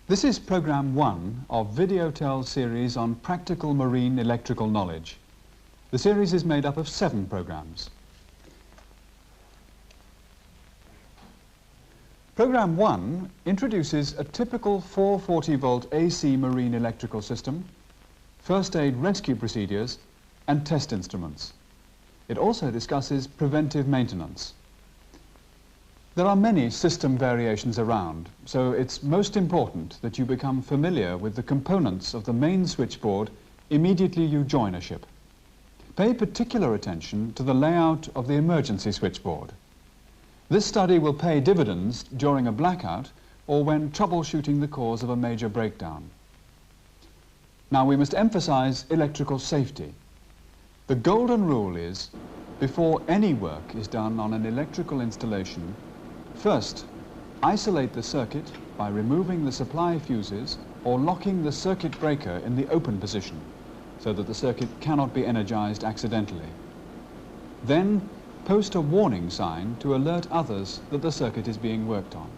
This is Programme 1 of Videotel series on practical marine electrical knowledge. The series is made up of 7 programmes. Programme 1 introduces a typical 440-volt AC marine electrical system, first aid rescue procedures and test instruments. It also discusses preventive maintenance. There are many system variations around, so it's most important that you become familiar with the components of the main switchboard immediately you join a ship. Pay particular attention to the layout of the emergency switchboard. This study will pay dividends during a blackout or when troubleshooting the cause of a major breakdown. Now we must emphasize electrical safety. The golden rule is, before any work is done on an electrical installation, first, isolate the circuit by removing the supply fuses or locking the circuit breaker in the open position so that the circuit cannot be energized accidentally. Then, post a warning sign to alert others that the circuit is being worked on.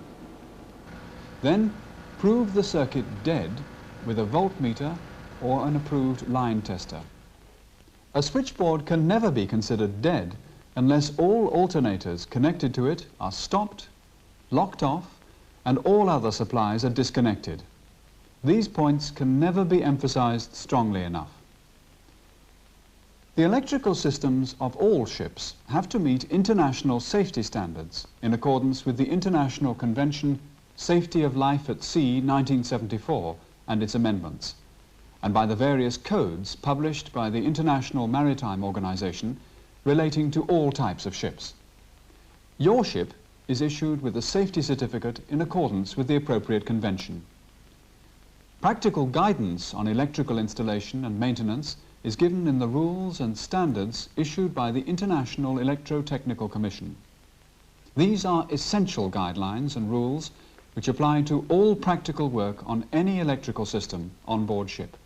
Then, prove the circuit dead with a voltmeter or an approved line tester. A switchboard can never be considered dead unless all alternators connected to it are stopped, locked off, and all other supplies are disconnected. These points can never be emphasized strongly enough. The electrical systems of all ships have to meet international safety standards in accordance with the International Convention Safety of Life at Sea 1974 and its amendments, and by the various codes published by the International Maritime Organization relating to all types of ships. Your ship is issued with a safety certificate in accordance with the appropriate convention. Practical guidance on electrical installation and maintenance is given in the rules and standards issued by the International Electrotechnical Commission. These are essential guidelines and rules which apply to all practical work on any electrical system on board ship.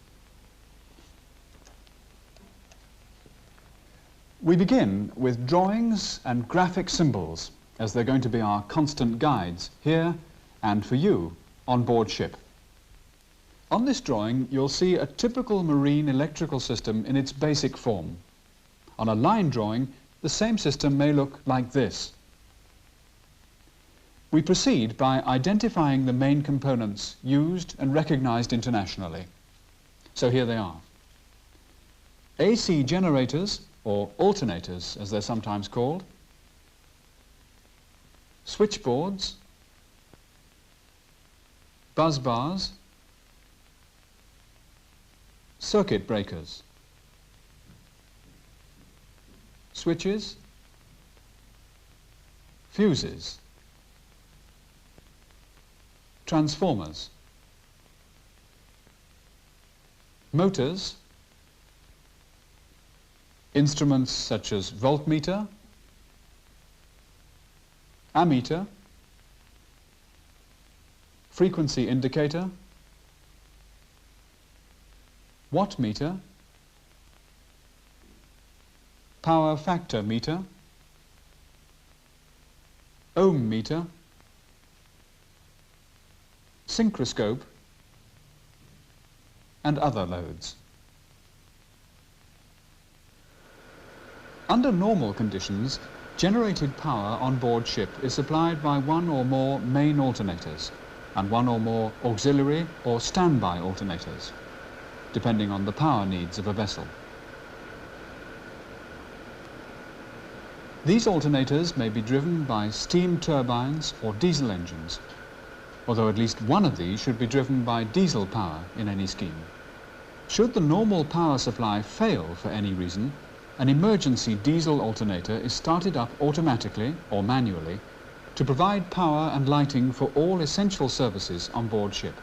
We begin with drawings and graphic symbols, as they're going to be our constant guides here and for you on board ship. On this drawing, you'll see a typical marine electrical system in its basic form. On a line drawing, the same system may look like this. We proceed by identifying the main components used and recognized internationally. So here they are. AC generators, or alternators as they're sometimes called, switchboards, buzz bars, circuit breakers, switches, fuses, transformers, motors, instruments such as voltmeter, ammeter, frequency indicator, wattmeter, power factor meter, ohm meter, synchroscope, and other loads. Under normal conditions, generated power on board ship is supplied by one or more main alternators and one or more auxiliary or standby alternators, depending on the power needs of a vessel. These alternators may be driven by steam turbines or diesel engines, although at least one of these should be driven by diesel power in any scheme. Should the normal power supply fail for any reason, an emergency diesel alternator is started up automatically or manually to provide power and lighting for all essential services on board ship.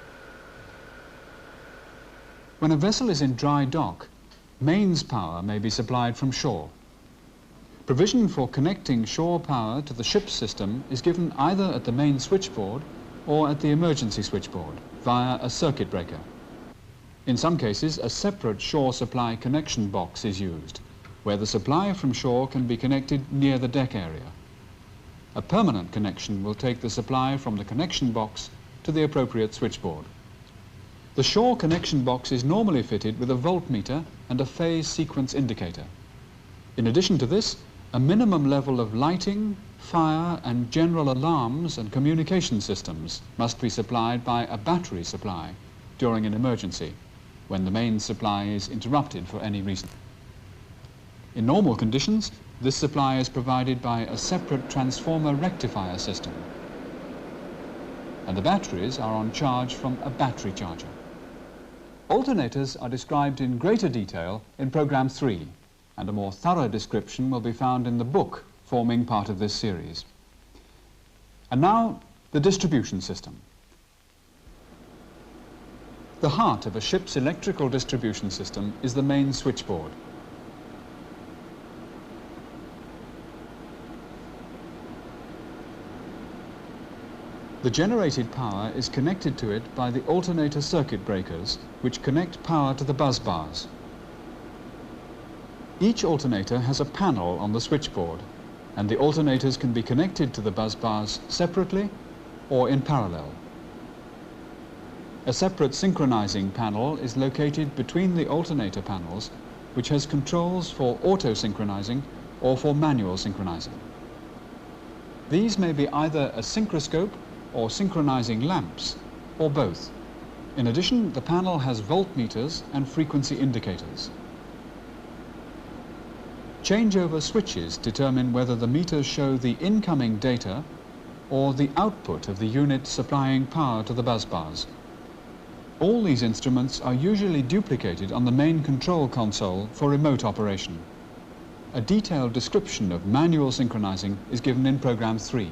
When a vessel is in dry dock, mains power may be supplied from shore. Provision for connecting shore power to the ship's system is given either at the main switchboard or at the emergency switchboard via a circuit breaker. In some cases, a separate shore supply connection box is used, where the supply from shore can be connected near the deck area. A permanent connection will take the supply from the connection box to the appropriate switchboard. The shore connection box is normally fitted with a voltmeter and a phase sequence indicator. In addition to this, a minimum level of lighting, fire and general alarms and communication systems must be supplied by a battery supply during an emergency, when the main supply is interrupted for any reason. In normal conditions, this supply is provided by a separate transformer rectifier system, and the batteries are on charge from a battery charger. Alternators are described in greater detail in Programme 3, and a more thorough description will be found in the book forming part of this series. And now, the distribution system. The heart of a ship's electrical distribution system is the main switchboard. The generated power is connected to it by the alternator circuit breakers, which connect power to the bus bars. Each alternator has a panel on the switchboard, and the alternators can be connected to the bus bars separately or in parallel. A separate synchronizing panel is located between the alternator panels, which has controls for auto-synchronizing or for manual synchronizing. These may be either a synchroscope or synchronizing lamps, or both. In addition, the panel has voltmeters and frequency indicators. Changeover switches determine whether the meters show the incoming data or the output of the unit supplying power to the bus bars. All these instruments are usually duplicated on the main control console for remote operation. A detailed description of manual synchronizing is given in Programme 3.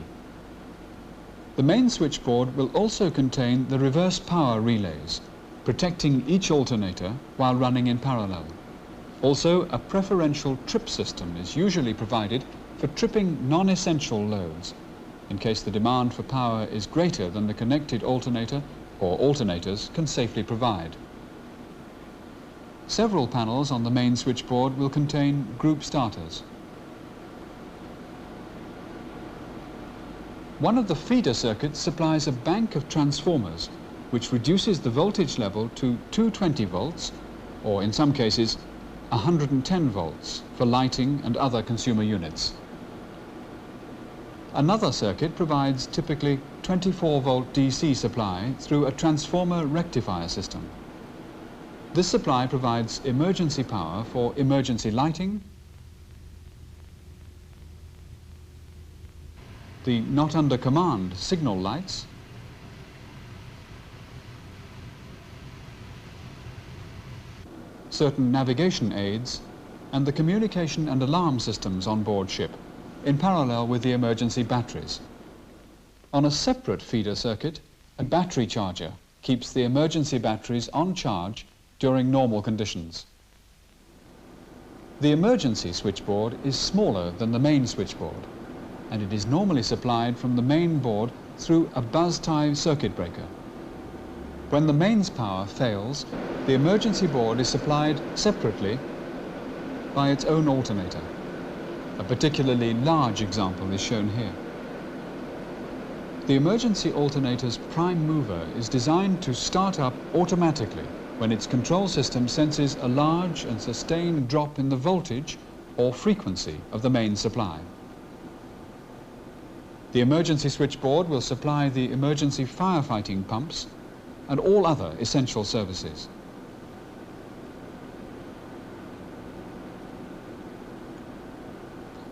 The main switchboard will also contain the reverse power relays, protecting each alternator while running in parallel. Also, a preferential trip system is usually provided for tripping non-essential loads, in case the demand for power is greater than the connected alternator or alternators can safely provide. Several panels on the main switchboard will contain group starters. One of the feeder circuits supplies a bank of transformers which reduces the voltage level to 220 volts, or in some cases 110 volts for lighting and other consumer units. Another circuit provides typically 24-volt DC supply through a transformer rectifier system. This supply provides emergency power for emergency lighting, the not under command signal lights, certain navigation aids, and the communication and alarm systems on board ship, in parallel with the emergency batteries. On a separate feeder circuit, a battery charger keeps the emergency batteries on charge during normal conditions. The emergency switchboard is smaller than the main switchboard, and it is normally supplied from the main board through a buzz-tie circuit breaker. When the mains power fails, the emergency board is supplied separately by its own alternator. A particularly large example is shown here. The emergency alternator's prime mover is designed to start up automatically when its control system senses a large and sustained drop in the voltage or frequency of the main supply. The emergency switchboard will supply the emergency firefighting pumps and all other essential services.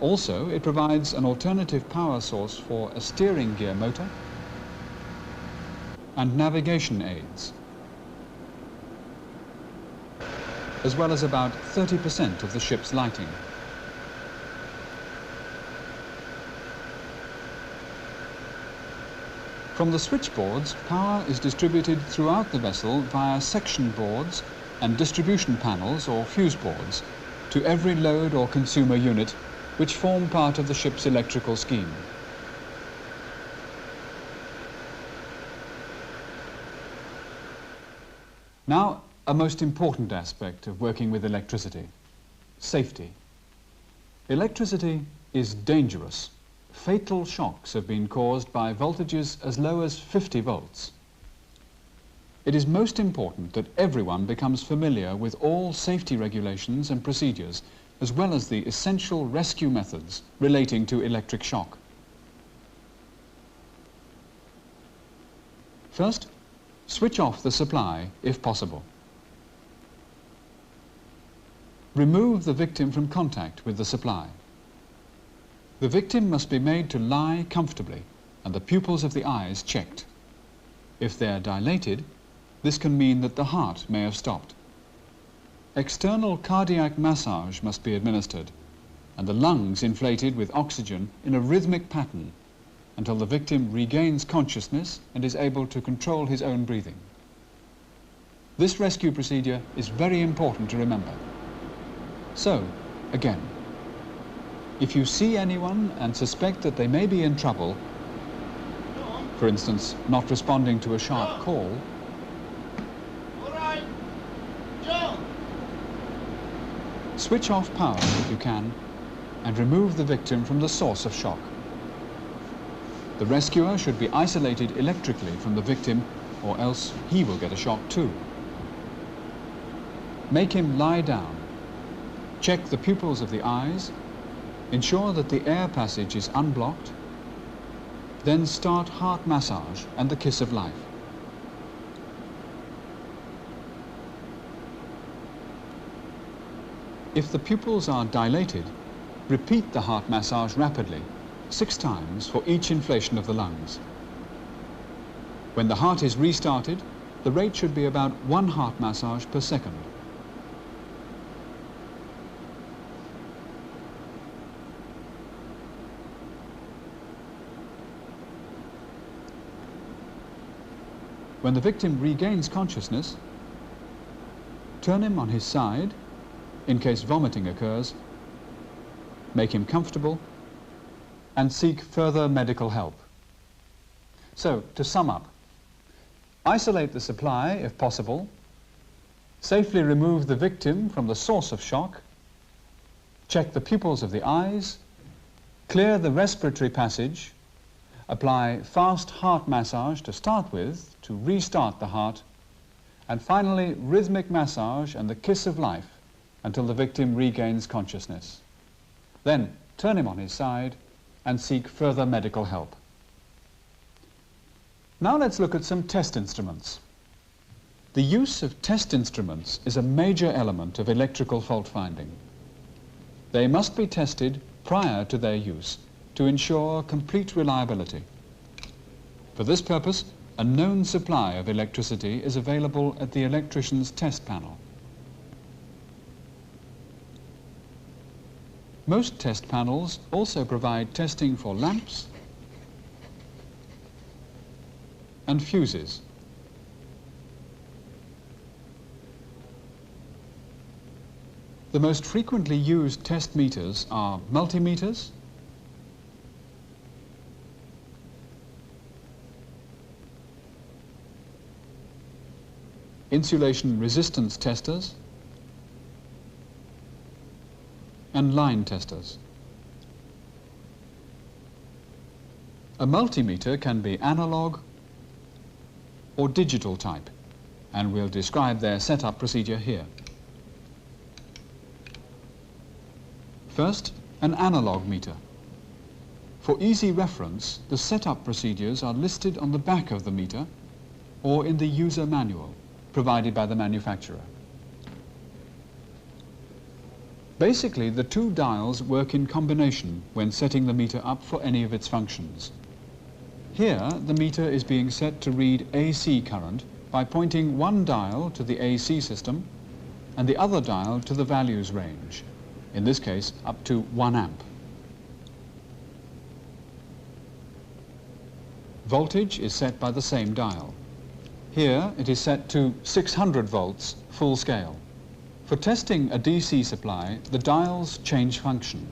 Also, it provides an alternative power source for a steering gear motor and navigation aids, as well as about 30% of the ship's lighting. From the switchboards, power is distributed throughout the vessel via section boards and distribution panels or fuse boards to every load or consumer unit which form part of the ship's electrical scheme. Now, a most important aspect of working with electricity: safety. Electricity is dangerous. Fatal shocks have been caused by voltages as low as 50 volts. it is most important that everyone becomes familiar with all safety regulations and procedures, as well as the essential rescue methods relating to electric shock. First, switch off the supply if possible. Remove the victim from contact with the supply. The victim must be made to lie comfortably and the pupils of the eyes checked. If they are dilated, this can mean that the heart may have stopped. External cardiac massage must be administered and the lungs inflated with oxygen in a rhythmic pattern until the victim regains consciousness and is able to control his own breathing. This rescue procedure is very important to remember. So, again, if you see anyone and suspect that they may be in trouble, for instance, not responding to a sharp call, All right. Joe. switch off power if you can and remove the victim from the source of shock. The rescuer should be isolated electrically from the victim or else he will get a shock too. Make him lie down. Check the pupils of the eyes. Ensure that the air passage is unblocked. Then start heart massage and the kiss of life. If the pupils are dilated, repeat the heart massage rapidly, 6 times for each inflation of the lungs. When the heart is restarted, the rate should be about 1 heart massage per second. When the victim regains consciousness, turn him on his side in case vomiting occurs, make him comfortable, and seek further medical help. So, to sum up, isolate the supply if possible, safely remove the victim from the source of shock, check the pupils of the eyes, clear the respiratory passage, apply fast heart massage to start with to restart the heart, and finally rhythmic massage and the kiss of life until the victim regains consciousness. Then turn him on his side and seek further medical help. Now let's look at some test instruments. The use of test instruments is a major element of electrical fault finding. They must be tested prior to their use to ensure complete reliability. For this purpose, a known supply of electricity is available at the electrician's test panel. Most test panels also provide testing for lamps and fuses. The most frequently used test meters are multimeters, insulation resistance testers, and line testers. A multimeter can be analog or digital type, and we'll describe their setup procedure here. First, an analog meter. For easy reference, the setup procedures are listed on the back of the meter or in the user manual provided by the manufacturer. Basically, the 2 dials work in combination when setting the meter up for any of its functions. Here, the meter is being set to read AC current by pointing one dial to the AC system and the other dial to the values range, in this case up to 1 amp. Voltage is set by the same dial. Here it is set to 600 volts full scale. For testing a DC supply, the dials change function.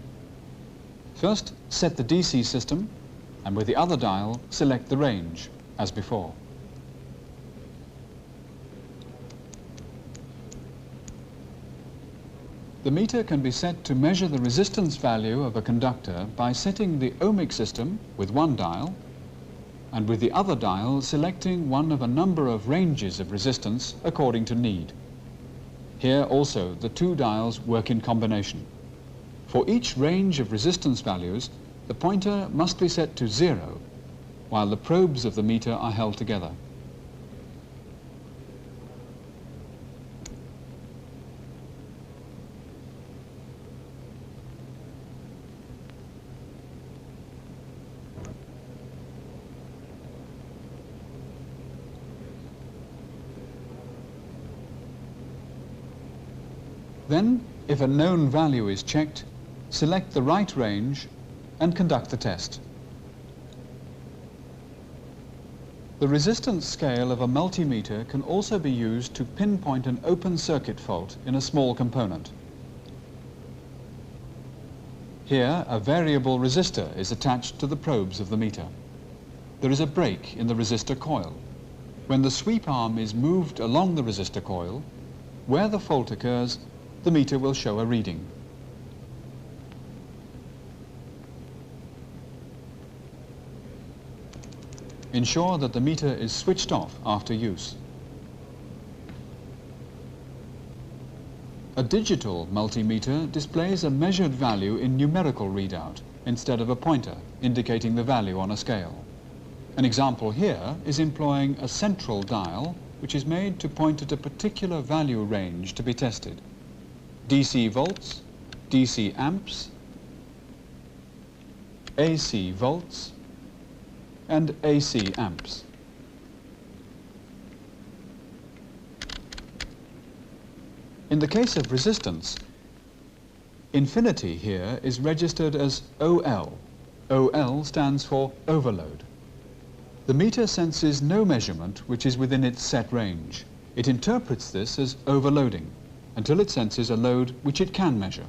First, set the DC system, and with the other dial, select the range, as before. The meter can be set to measure the resistance value of a conductor by setting the ohmic system with one dial and with the other dial selecting one of a number of ranges of resistance according to need. Here also the two dials work in combination. For each range of resistance values, the pointer must be set to 0, while the probes of the meter are held together. Then, if a known value is checked, select the right range and conduct the test. The resistance scale of a multimeter can also be used to pinpoint an open circuit fault in a small component. Here, a variable resistor is attached to the probes of the meter. There is a break in the resistor coil. When the sweep arm is moved along the resistor coil, where the fault occurs, the meter will show a reading. Ensure that the meter is switched off after use. A digital multimeter displays a measured value in numerical readout instead of a pointer indicating the value on a scale. An example here is employing a central dial which is made to point at a particular value range to be tested. DC volts, DC amps, AC volts, and AC amps. In the case of resistance, infinity here is registered as OL. OL stands for overload. The meter senses no measurement which is within its set range. It interprets this as overloading until it senses a load which it can measure.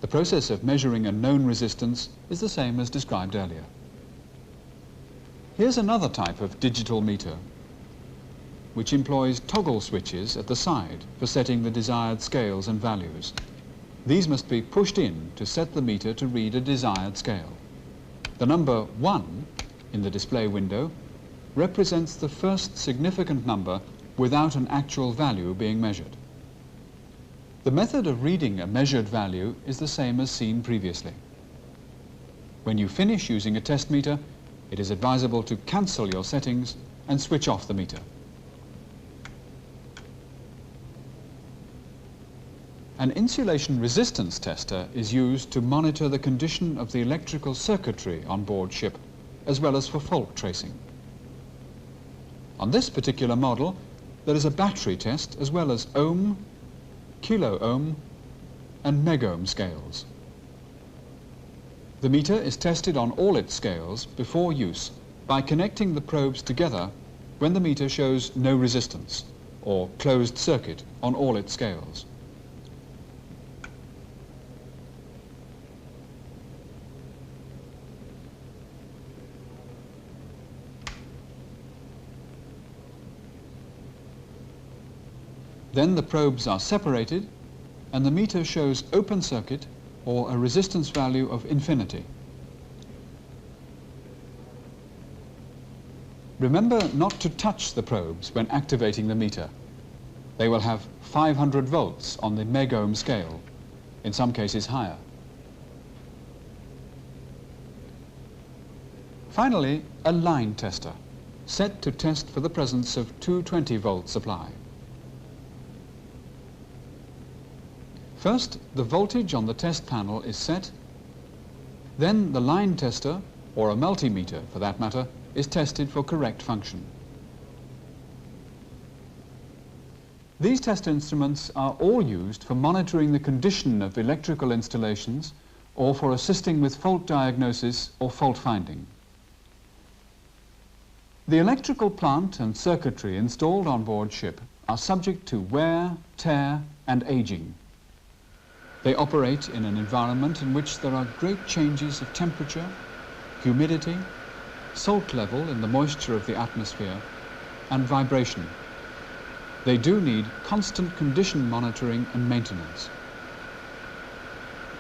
The process of measuring a known resistance is the same as described earlier. Here's another type of digital meter which employs toggle switches at the side for setting the desired scales and values. These must be pushed in to set the meter to read a desired scale. The number 1 in the display window represents the first significant number without an actual value being measured. The method of reading a measured value is the same as seen previously. When you finish using a test meter, it is advisable to cancel your settings and switch off the meter. An insulation resistance tester is used to monitor the condition of the electrical circuitry on board ship, as well as for fault tracing. On this particular model, there is a battery test as well as ohm, kilo ohm, and megohm scales. The meter is tested on all its scales before use by connecting the probes together when the meter shows no resistance or closed circuit on all its scales. Then the probes are separated and the meter shows open circuit or a resistance value of infinity. Remember not to touch the probes when activating the meter. They will have 500 volts on the megohm scale, in some cases higher. Finally, a line tester, set to test for the presence of 220-volt supply. First, the voltage on the test panel is set. Then the line tester, or a multimeter for that matter, is tested for correct function. These test instruments are all used for monitoring the condition of electrical installations or for assisting with fault diagnosis or fault finding. The electrical plant and circuitry installed on board ship are subject to wear, tear, and aging. They operate in an environment in which there are great changes of temperature, humidity, salt level in the moisture of the atmosphere, and vibration. They do need constant condition monitoring and maintenance.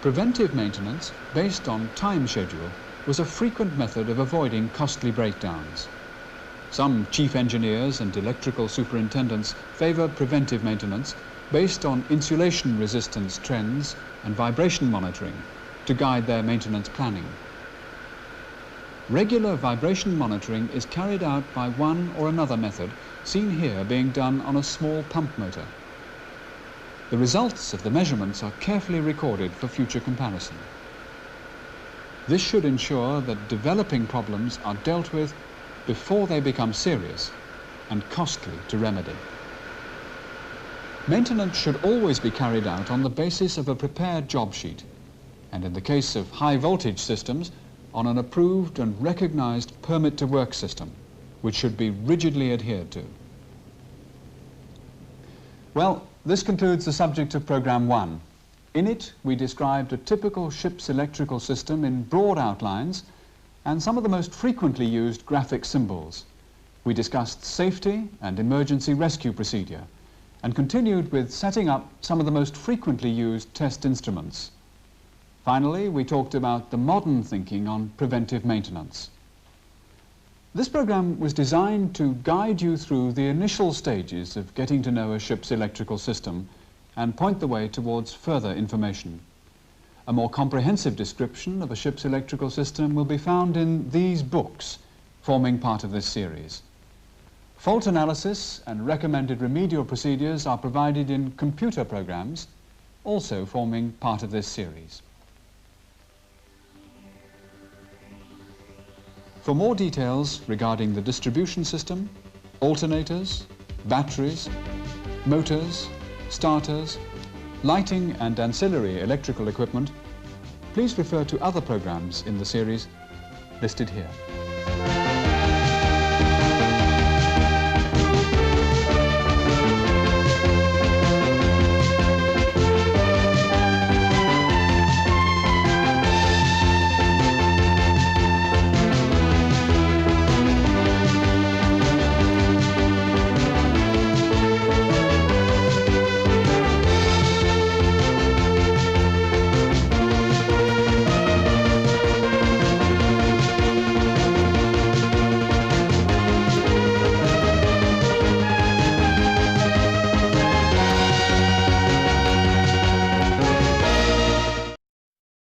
Preventive maintenance, based on time schedule, was a frequent method of avoiding costly breakdowns. Some chief engineers and electrical superintendents favor preventive maintenance based on insulation resistance trends and vibration monitoring to guide their maintenance planning. Regular vibration monitoring is carried out by one or another method, seen here being done on a small pump motor. The results of the measurements are carefully recorded for future comparison. This should ensure that developing problems are dealt with before they become serious and costly to remedy. Maintenance should always be carried out on the basis of a prepared job sheet, and in the case of high voltage systems, on an approved and recognized permit to work system, which should be rigidly adhered to. Well, this concludes the subject of Programme 1. In it, we described a typical ship's electrical system in broad outlines and some of the most frequently used graphic symbols. We discussed safety and emergency rescue procedure and continued with setting up some of the most frequently used test instruments. Finally, we talked about the modern thinking on preventive maintenance. This program was designed to guide you through the initial stages of getting to know a ship's electrical system and point the way towards further information. A more comprehensive description of a ship's electrical system will be found in these books, forming part of this series. Fault analysis and recommended remedial procedures are provided in computer programs, also forming part of this series. For more details regarding the distribution system, alternators, batteries, motors, starters, lighting and ancillary electrical equipment, please refer to other programs in the series listed here.